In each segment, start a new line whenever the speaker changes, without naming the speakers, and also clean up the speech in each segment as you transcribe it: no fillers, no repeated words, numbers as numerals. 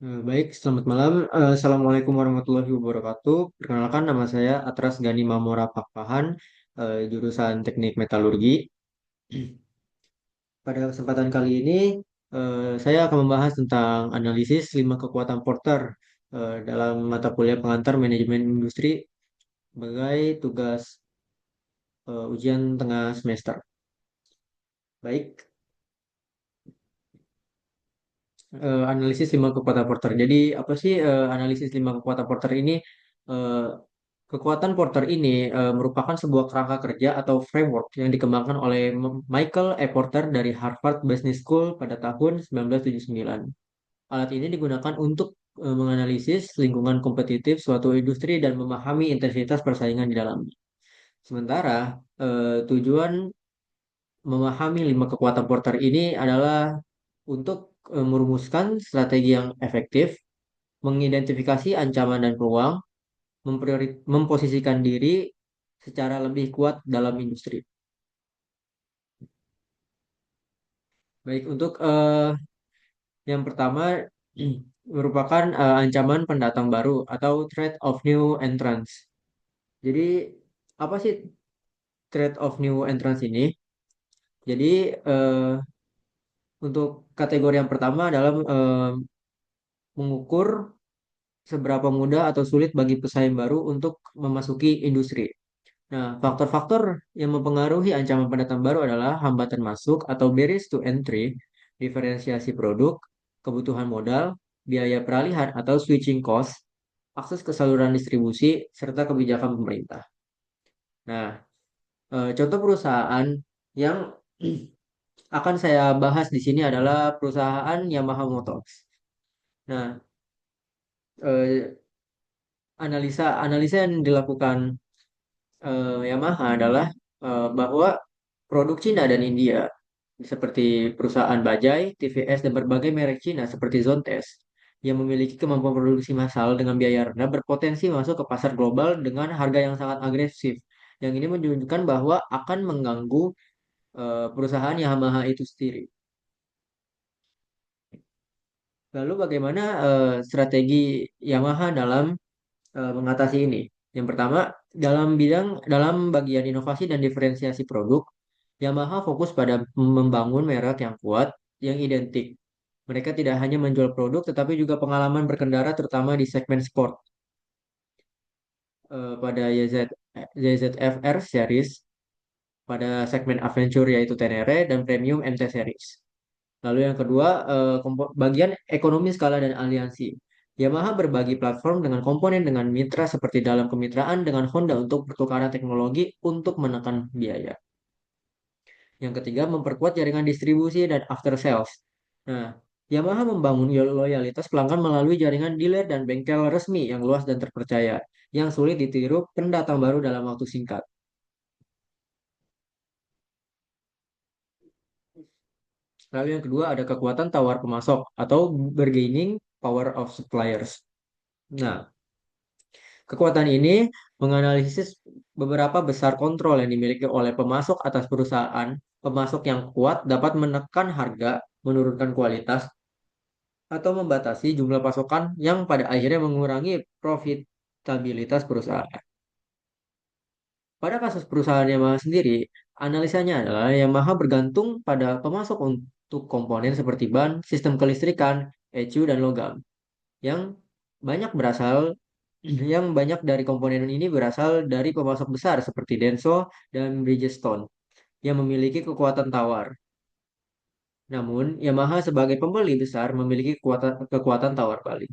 Baik, selamat malam. Assalamualaikum warahmatullahi wabarakatuh. Perkenalkan, nama saya Atras Gani Mamora Pakpahan, jurusan Teknik Metalurgi. Pada kesempatan kali ini, saya akan membahas tentang analisis 5 kekuatan Porter dalam mata kuliah pengantar manajemen industri sebagai tugas ujian tengah semester. Baik, analisis 5 kekuatan Porter. Jadi, apa sih analisis 5 kekuatan Porter ini? Eh, Kekuatan Porter ini merupakan sebuah kerangka kerja atau framework yang dikembangkan oleh Michael E. Porter dari Harvard Business School pada tahun 1979. Alat ini digunakan untuk menganalisis lingkungan kompetitif suatu industri dan memahami intensitas persaingan di dalamnya. Sementara tujuan memahami 5 kekuatan Porter ini adalah untuk merumuskan strategi yang efektif, mengidentifikasi ancaman dan peluang, memposisikan diri secara lebih kuat dalam industri. Baik, untuk yang pertama merupakan ancaman pendatang baru atau threat of new entrants. Jadi, apa sih threat of new entrants ini? Jadi, untuk kategori yang pertama adalah mengukur seberapa mudah atau sulit bagi pesaing baru untuk memasuki industri. Nah, faktor-faktor yang mempengaruhi ancaman pendatang baru adalah hambatan masuk atau barriers to entry, diferensiasi produk, kebutuhan modal, biaya peralihan atau switching cost, akses ke saluran distribusi, serta kebijakan pemerintah. Nah, contoh perusahaan yang akan saya bahas di sini adalah perusahaan Yamaha Motors. Nah, eh, analisa yang dilakukan Yamaha adalah bahwa produk Cina dan India seperti perusahaan Bajai, TVS, dan berbagai merek Cina seperti Zontes yang memiliki kemampuan produksi massal dengan biaya rendah berpotensi masuk ke pasar global dengan harga yang sangat agresif. Yang ini menunjukkan bahwa akan mengganggu perusahaan Yamaha itu sendiri. Lalu bagaimana strategi Yamaha dalam mengatasi ini? Yang pertama, dalam bagian inovasi dan diferensiasi produk, Yamaha fokus pada membangun merek yang kuat, yang identik. Mereka tidak hanya menjual produk, tetapi juga pengalaman berkendara, terutama di segmen sport. Pada YZF-R series, pada segmen adventure yaitu Tenere, dan premium MT series. Lalu yang kedua, bagian ekonomi skala dan aliansi. Yamaha berbagi platform dengan komponen dengan mitra seperti dalam kemitraan dengan Honda untuk pertukaran teknologi untuk menekan biaya. Yang ketiga, memperkuat jaringan distribusi dan after sales. Nah, Yamaha membangun loyalitas pelanggan melalui jaringan dealer dan bengkel resmi yang luas dan terpercaya, yang sulit ditiru pendatang baru dalam waktu singkat. Lalu yang kedua ada kekuatan tawar pemasok atau bargaining power of suppliers. Nah, kekuatan ini menganalisis beberapa besar kontrol yang dimiliki oleh pemasok atas perusahaan. Pemasok yang kuat dapat menekan harga, menurunkan kualitas, atau membatasi jumlah pasokan yang pada akhirnya mengurangi profitabilitas perusahaan. Pada kasus perusahaan Yamaha sendiri, analisanya adalah Yamaha bergantung pada pemasok untuk komponen seperti ban, sistem kelistrikan, ECU, dan logam yang banyak berasal yang banyak dari komponen ini berasal dari pemasok besar seperti Denso dan Bridgestone yang memiliki kekuatan tawar. Namun, Yamaha sebagai pembeli besar memiliki kekuatan tawar balik.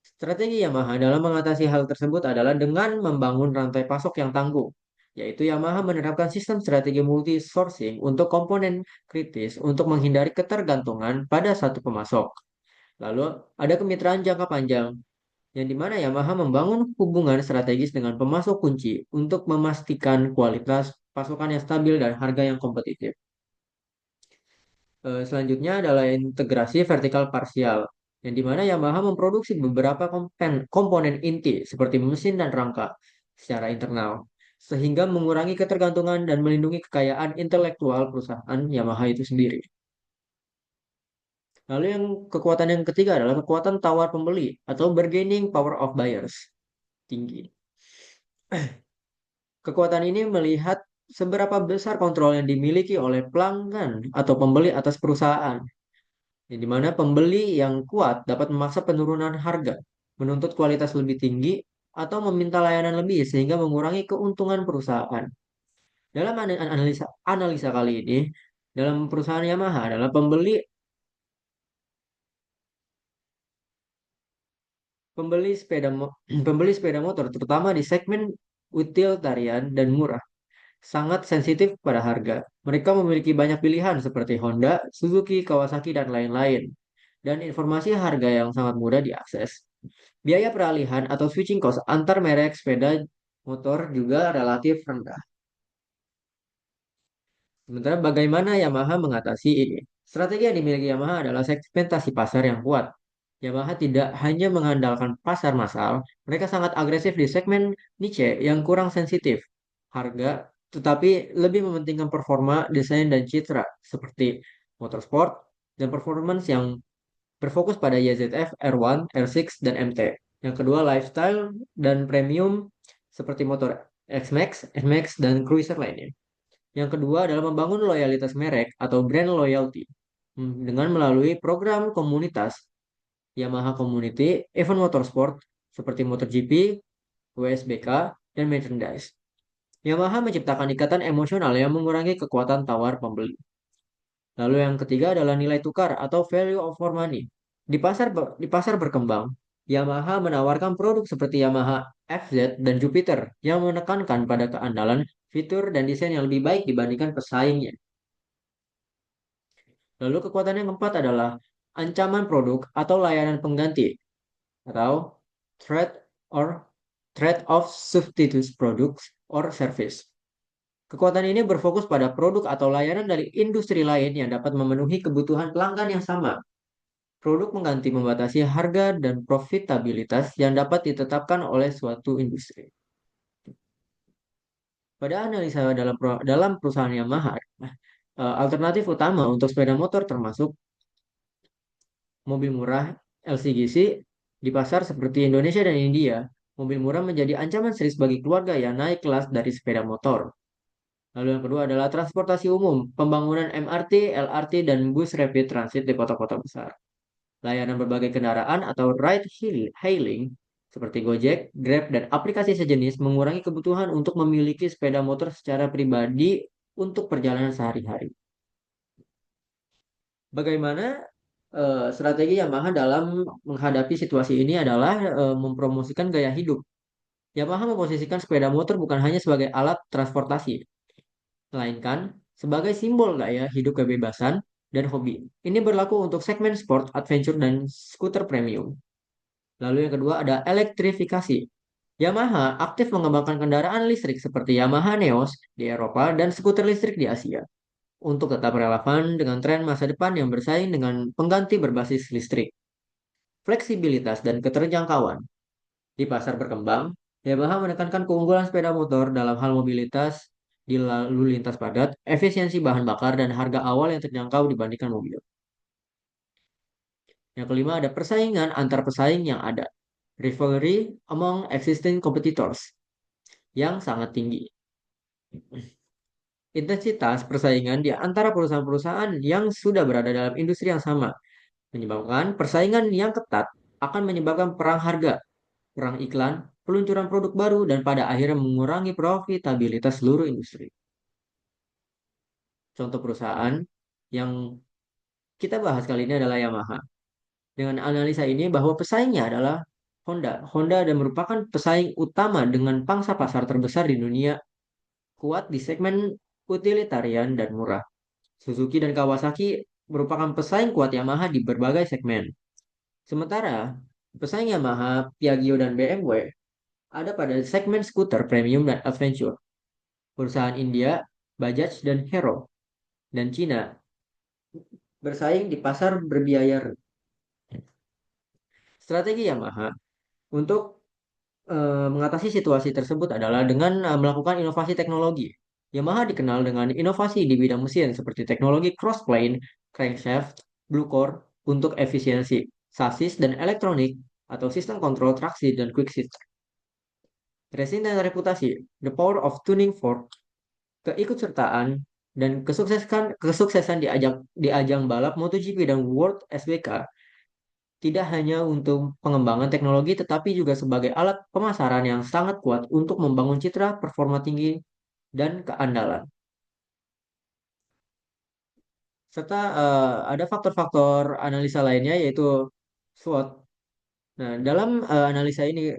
Strategi Yamaha dalam mengatasi hal tersebut adalah dengan membangun rantai pasok yang tangguh, yaitu Yamaha menerapkan sistem strategi multi-sourcing untuk komponen kritis untuk menghindari ketergantungan pada satu pemasok. Lalu ada kemitraan jangka panjang, yang dimana Yamaha membangun hubungan strategis dengan pemasok kunci untuk memastikan kualitas pasokan yang stabil dan harga yang kompetitif. Selanjutnya adalah integrasi vertikal parsial, yang dimana Yamaha memproduksi beberapa komponen inti seperti mesin dan rangka secara internal, sehingga mengurangi ketergantungan dan melindungi kekayaan intelektual perusahaan Yamaha itu sendiri. Lalu kekuatan yang ketiga adalah kekuatan tawar pembeli atau bargaining power of buyers tinggi. Kekuatan ini melihat seberapa besar kontrol yang dimiliki oleh pelanggan atau pembeli atas perusahaan, di mana pembeli yang kuat dapat memaksa penurunan harga, menuntut kualitas lebih tinggi, atau meminta layanan lebih sehingga mengurangi keuntungan perusahaan. Dalam analisa kali ini, dalam perusahaan Yamaha adalah pembeli pembeli sepeda motor, terutama di segmen utilitarian dan murah, sangat sensitif pada harga. Mereka memiliki banyak pilihan seperti Honda, Suzuki, Kawasaki, dan lain-lain, dan informasi harga yang sangat mudah diakses. Biaya peralihan atau switching cost antar merek sepeda motor juga relatif rendah. Sementara bagaimana Yamaha mengatasi ini? Strategi yang dimiliki Yamaha adalah segmentasi pasar yang kuat. Yamaha tidak hanya mengandalkan pasar massal, mereka sangat agresif di segmen niche yang kurang sensitif harga, tetapi lebih mementingkan performa, desain, dan citra seperti motorsport dan performance yang berfokus pada YZF, R1, R6, dan MT. Yang kedua, lifestyle dan premium seperti motor X-Max, X-Max, dan cruiser lainnya. Yang kedua adalah membangun loyalitas merek atau brand loyalty dengan melalui program komunitas Yamaha Community, event motorsport seperti MotoGP, WSBK, dan merchandise. Yamaha menciptakan ikatan emosional yang mengurangi kekuatan tawar pembeli. Lalu yang ketiga adalah nilai tukar atau value of for money. Di pasar berkembang, Yamaha menawarkan produk seperti Yamaha FZ dan Jupiter yang menekankan pada keandalan, fitur, dan desain yang lebih baik dibandingkan pesaingnya. Lalu kekuatan yang keempat adalah ancaman produk atau layanan pengganti atau threat or threat of substitute products or service. Kekuatan ini berfokus pada produk atau layanan dari industri lain yang dapat memenuhi kebutuhan pelanggan yang sama. Produk pengganti membatasi harga dan profitabilitas yang dapat ditetapkan oleh suatu industri. Pada analisa dalam perusahaan Yamaha, alternatif utama untuk sepeda motor termasuk mobil murah LCGC di pasar seperti Indonesia dan India. Mobil murah menjadi ancaman serius bagi keluarga yang naik kelas dari sepeda motor. Lalu yang kedua adalah transportasi umum, pembangunan MRT, LRT, dan bus rapid transit di kota-kota besar. Layanan berbagai kendaraan atau hailing seperti Gojek, Grab, dan aplikasi sejenis mengurangi kebutuhan untuk memiliki sepeda motor secara pribadi untuk perjalanan sehari-hari. Bagaimana strategi Yamaha dalam menghadapi situasi ini adalah mempromosikan gaya hidup. Yamaha memposisikan sepeda motor bukan hanya sebagai alat transportasi, melainkan sebagai simbol gaya hidup kebebasan dan hobi. Ini berlaku untuk segmen sport, adventure, dan skuter premium. Lalu yang kedua ada elektrifikasi. Yamaha aktif mengembangkan kendaraan listrik seperti Yamaha Neos di Eropa dan skuter listrik di Asia untuk tetap relevan dengan tren masa depan yang bersaing dengan pengganti berbasis listrik. Fleksibilitas dan keterjangkauan. Di pasar berkembang, Yamaha menekankan keunggulan sepeda motor dalam hal mobilitas di lalu lintas padat, efisiensi bahan bakar, dan harga awal yang terjangkau dibandingkan mobil. Yang kelima ada persaingan antar pesaing yang ada. Rivalry among existing competitors yang sangat tinggi. Intensitas persaingan di antara perusahaan-perusahaan yang sudah berada dalam industri yang sama menyebabkan persaingan yang ketat akan menyebabkan perang harga, perang iklan, peluncuran produk baru, dan pada akhirnya mengurangi profitabilitas seluruh industri. Contoh perusahaan yang kita bahas kali ini adalah Yamaha. Dengan analisa ini bahwa pesaingnya adalah Honda. Honda dan merupakan pesaing utama dengan pangsa pasar terbesar di dunia, kuat di segmen utilitarian dan murah. Suzuki dan Kawasaki merupakan pesaing kuat Yamaha di berbagai segmen. Sementara pesaing Yamaha, Piaggio, dan BMW ada pada segmen skuter premium dan adventure. Perusahaan India, Bajaj, dan Hero, dan Cina bersaing di pasar berbiaya rendah. Strategi Yamaha untuk mengatasi situasi tersebut adalah dengan melakukan inovasi teknologi. Yamaha dikenal dengan inovasi di bidang mesin seperti teknologi crossplane, crankshaft, blue core, untuk efisiensi, sasis dan elektronik, atau sistem kontrol traksi dan quick shift. Racing dan reputasi, the power of tuning fork, keikutsertaan dan kesuksesan di ajang balap MotoGP dan World SBK tidak hanya untuk pengembangan teknologi tetapi juga sebagai alat pemasaran yang sangat kuat untuk membangun citra performa tinggi dan keandalan. Serta ada faktor-faktor analisa lainnya yaitu SWOT. Nah, dalam analisa ini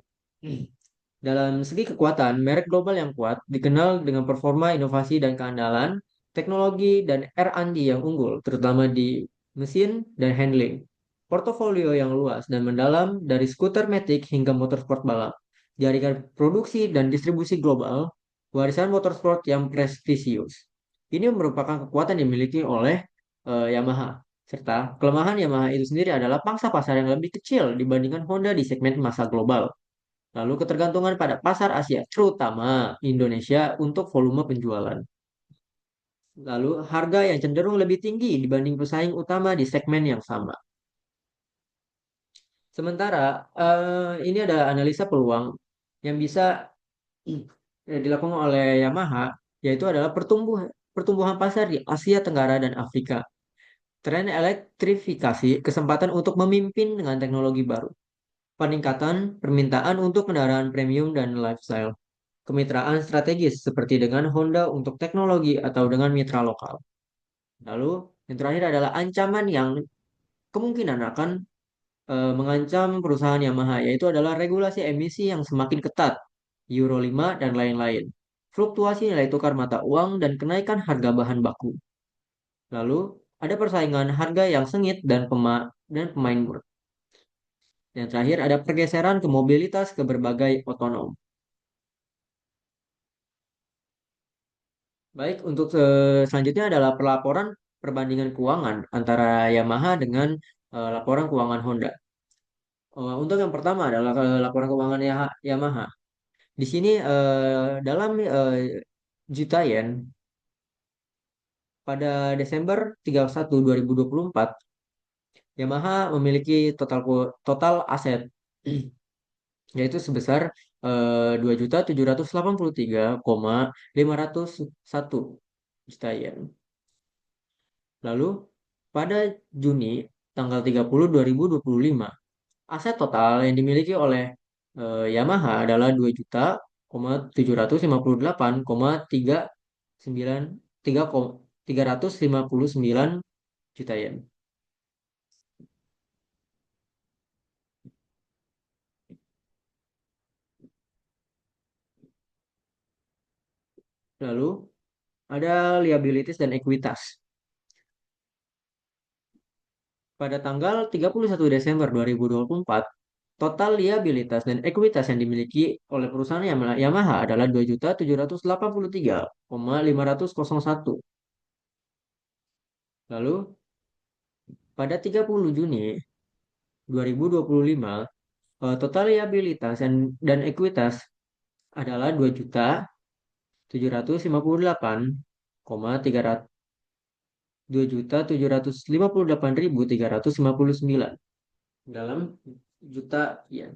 dalam segi kekuatan, merek global yang kuat dikenal dengan performa, inovasi, dan keandalan, teknologi, dan R&D yang unggul, terutama di mesin dan handling. Portofolio yang luas dan mendalam dari skuter matic hingga motorsport balap. Jaringan produksi dan distribusi global, warisan motorsport yang prestisius. Ini merupakan kekuatan yang dimiliki oleh Yamaha. Serta kelemahan Yamaha itu sendiri adalah pangsa pasar yang lebih kecil dibandingkan Honda di segmen masa global. Lalu ketergantungan pada pasar Asia, terutama Indonesia untuk volume penjualan. Lalu harga yang cenderung lebih tinggi dibanding pesaing utama di segmen yang sama. Sementara ini ada analisa peluang yang bisa dilakukan oleh Yamaha, yaitu adalah pertumbuhan pasar di Asia Tenggara dan Afrika. Tren elektrifikasi, kesempatan untuk memimpin dengan teknologi baru. Peningkatan permintaan untuk kendaraan premium dan lifestyle. Kemitraan strategis seperti dengan Honda untuk teknologi atau dengan mitra lokal. Lalu yang terakhir adalah ancaman yang kemungkinan akan mengancam perusahaan Yamaha, yaitu adalah regulasi emisi yang semakin ketat, Euro 5 dan lain-lain. Fluktuasi nilai tukar mata uang dan kenaikan harga bahan baku. Lalu ada persaingan harga yang sengit dan pemain murah. Yang terakhir ada pergeseran ke mobilitas ke berbagai otonom. Baik, untuk selanjutnya adalah pelaporan perbandingan keuangan antara Yamaha dengan laporan keuangan Honda. Untuk yang pertama adalah laporan keuangan Yamaha. Di sini dalam juta yen pada Desember 31 2024, Yamaha memiliki total aset yaitu sebesar 2.783,501 juta yen. Lalu pada Juni tanggal 30 2025, aset total yang dimiliki oleh Yamaha adalah 2.758,359 juta yen. Lalu ada liabilities dan ekuitas. Pada tanggal 31 Desember 2024, total liabilitas dan ekuitas yang dimiliki oleh perusahaan Yamaha adalah 2.783,501. Lalu pada 30 Juni 2025, total liabilitas dan ekuitas adalah 2.758.359 dalam juta yen.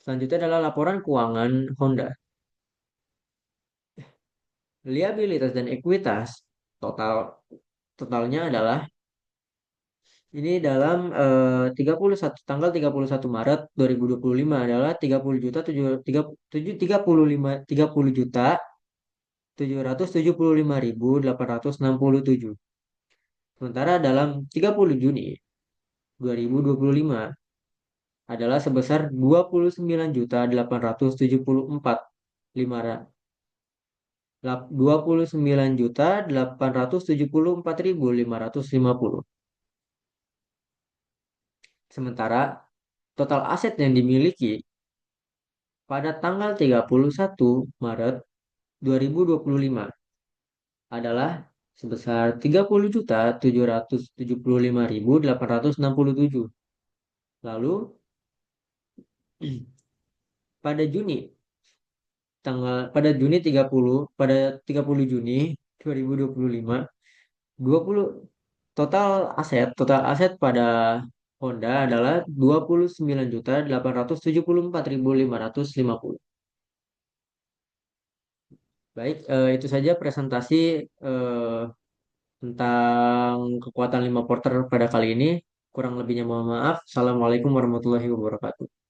Selanjutnya adalah laporan keuangan Honda. Liabilitas dan ekuitas total totalnya adalah ini dalam 31 tanggal 31 Maret 2025 adalah 30 juta 775.867. Sementara dalam 30 Juni 2025 adalah sebesar 29.874.550. Sementara total aset yang dimiliki pada tanggal 31 Maret 2025 adalah sebesar 30.775.867. Lalu pada Juni pada 30 Juni 2025 20 Total aset pada Honda adalah 29.874.550. Baik, itu saja presentasi eh, tentang kekuatan lima porter pada kali ini. Kurang lebihnya mohon maaf. Assalamualaikum warahmatullahi wabarakatuh.